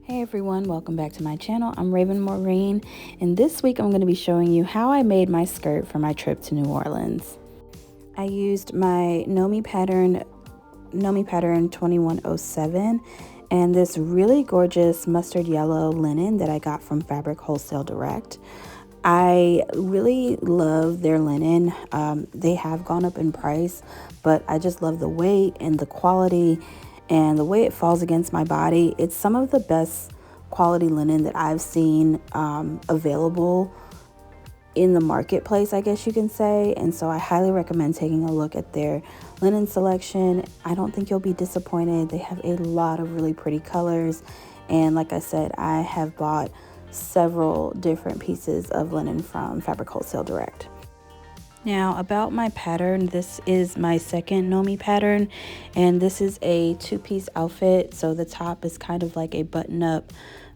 Hey everyone, welcome back to my channel. I'm Maureen, and this week I'm going to be showing you how I made my skirt for my trip to New Orleans. I used my Nomi pattern 2107 and this really gorgeous mustard yellow linen that I got from Fabric Wholesale Direct. I really love their linen. They have gone up in price, but I just love the weight and the quality and the way it falls against my body. It's some of the best quality linen that I've seen available in the marketplace, I guess you can say. And so I highly recommend taking a look at their linen selection. I don't think you'll be disappointed. They have a lot of really pretty colors. And like I said, I have bought several different pieces of linen from Fabric Wholesale Direct. Now about my pattern, this is my second Nomi pattern, and this is a two-piece outfit. So the top is kind of like a button-up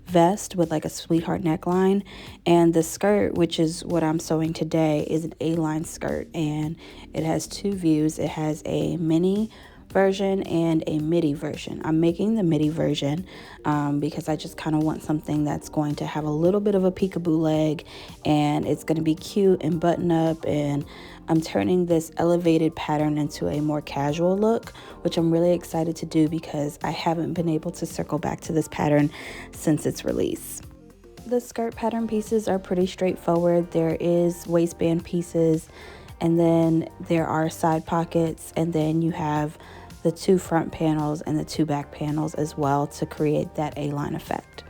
vest with like a sweetheart neckline, and the skirt, which is what I'm sewing today, is an A-line skirt, and it has two views. It has a mini version and a midi version. I'm making the midi version because I just kind of want something that's going to have a little bit of a peekaboo leg, and it's going to be cute and button up, and I'm turning this elevated pattern into a more casual look, which I'm really excited to do because I haven't been able to circle back to this pattern since its release. The skirt pattern pieces are pretty straightforward. There is waistband pieces, and then there are side pockets, and then you have the two front panels and the two back panels as well to create that A-line effect.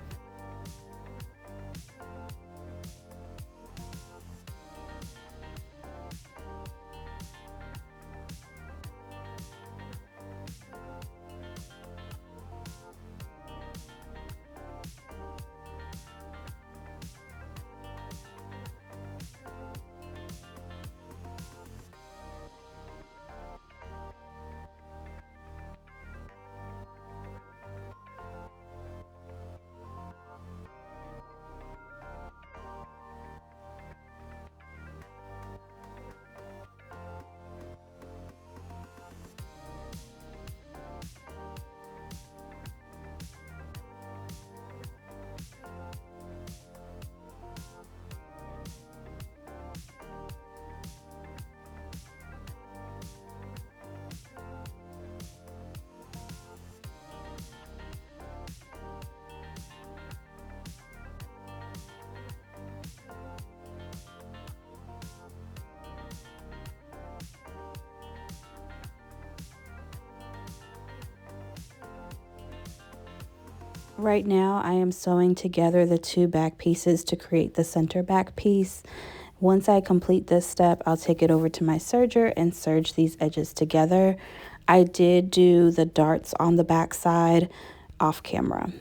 Right now I am sewing together the two back pieces to create the center back piece. Once I complete this step, I'll take it over to my serger and serge these edges together. I did do the darts on the back side off camera.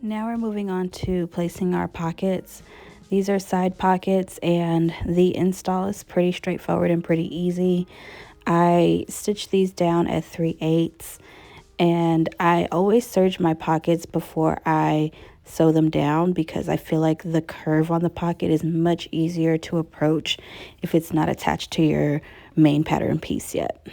Now we're moving on to placing our pockets. These are side pockets, and the install is pretty straightforward and pretty easy. I stitched these down at 3/8, and I always serge my pockets before I sew them down because I feel like the curve on the pocket is much easier to approach if it's not attached to your main pattern piece yet.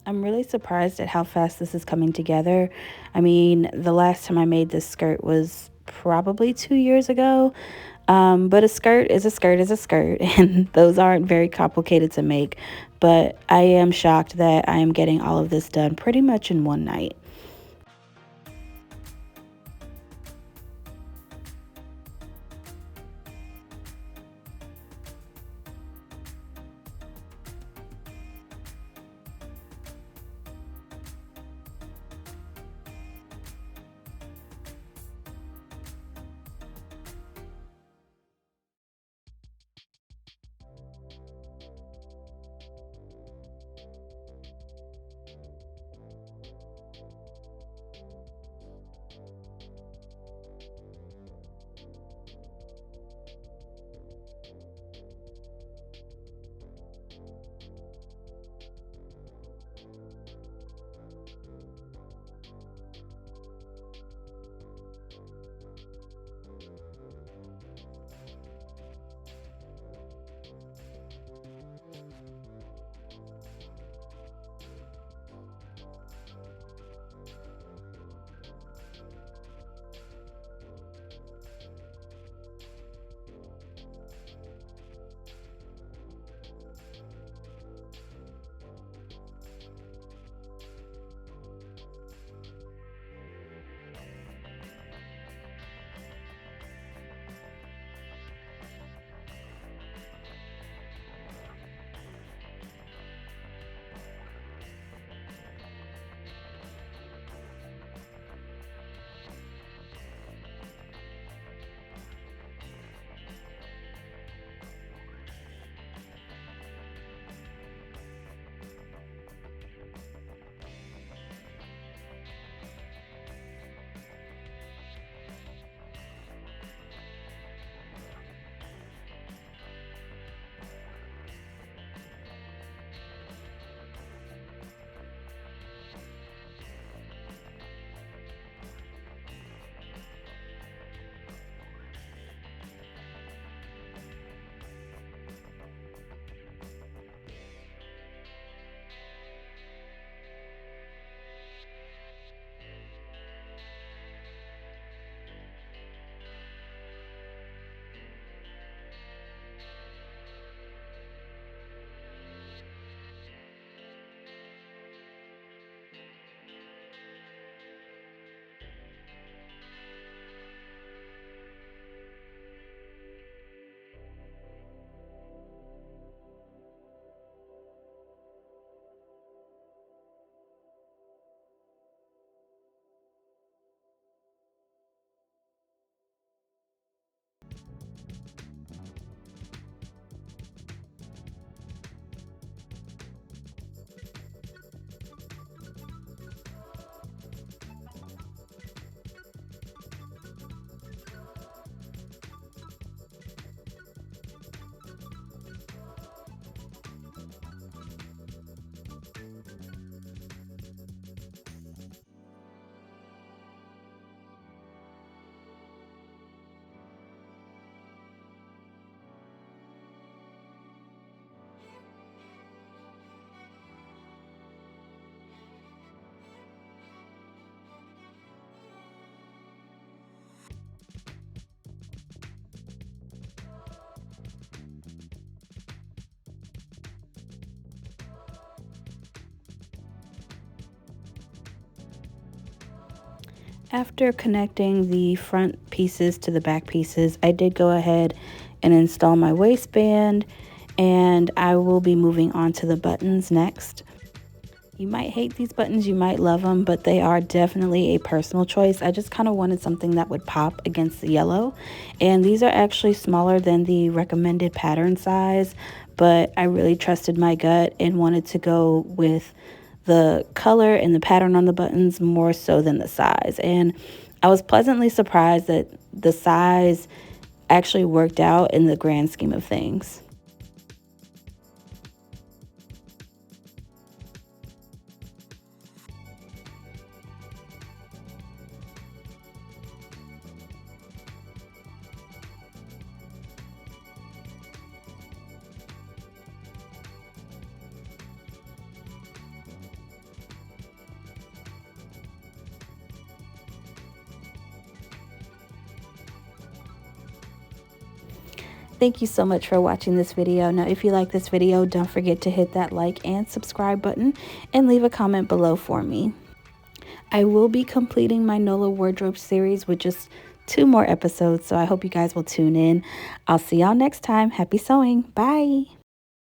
I'm really surprised at how fast this is coming together. I mean, the last time I made this skirt was probably 2 years ago. But a skirt is a skirt is a skirt, and those aren't very complicated to make. But I am shocked that I am getting all of this done pretty much in one night. After connecting the front pieces to the back pieces, I did go ahead and install my waistband, and I will be moving on to the buttons next. You might hate these buttons, you might love them, but they are definitely a personal choice. I just kind of wanted something that would pop against the yellow. And these are actually smaller than the recommended pattern size, but I really trusted my gut and wanted to go with the color and the pattern on the buttons more so than the size. And I was pleasantly surprised that the size actually worked out in the grand scheme of things. Thank you so much for watching this video. Now, if you like this video, don't forget to hit that like and subscribe button and leave a comment below for me. I will be completing my NOLA wardrobe series with just 2 more episodes, so I hope you guys will tune in. I'll see y'all next time. Happy sewing. Bye.